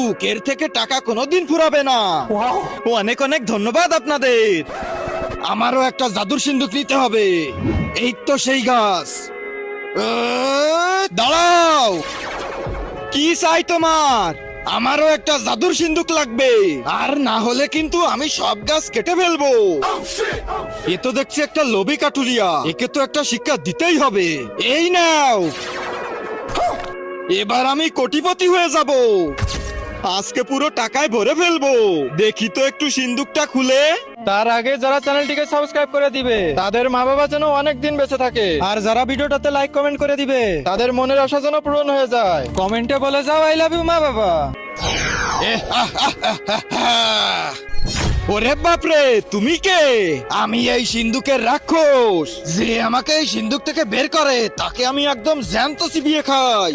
সিন্দুক, এর থেকে টাকা কোনোদিন ফুরাবে না। অনেক অনেক ধন্যবাদ আপনাদের। আমারও একটা জাদুর সিন্দুক নিতে হবে। এই তো সেই গাছ। দাঁড়াও, কি চাই তোমার? আমারও একটা জাদুর সিন্দুক লাগবে, আর না হলে কিন্তু আমি সব গাছ কেটে ফেলবো। এ তো দেখছি একটা লোভী কাঠুরিয়া, একে তো একটা শিক্ষা দিতেই হবে। এই নাও, এবার আমি কোটিপতি হয়ে যাব। আজকে পুরো টাকায় ভরে ফেলবো। দেখি তো একটু সিন্দুকটা খুলে। তার আগে যারা চ্যানেলটিকে সাবস্ক্রাইব করে দিবে তাদের মা বাবা যেন অনেক দিন বেঁচে থাকে, আর যারা ভিডিওটাতে লাইক কমেন্ট করে দিবে তাদের মনের আশা যেন পূরণ হয়ে যায়। কমেন্টে বলে যাও আই লাভ ইউ মা বাবা। ওরে বাপরে, তুমি কে? আমি এই সিন্দুকের রাক্ষস। যে আমাকে এই সিন্দুক থেকে বের করে তাকে আমি একদম জ্যান্ত চিবিয়ে খাই।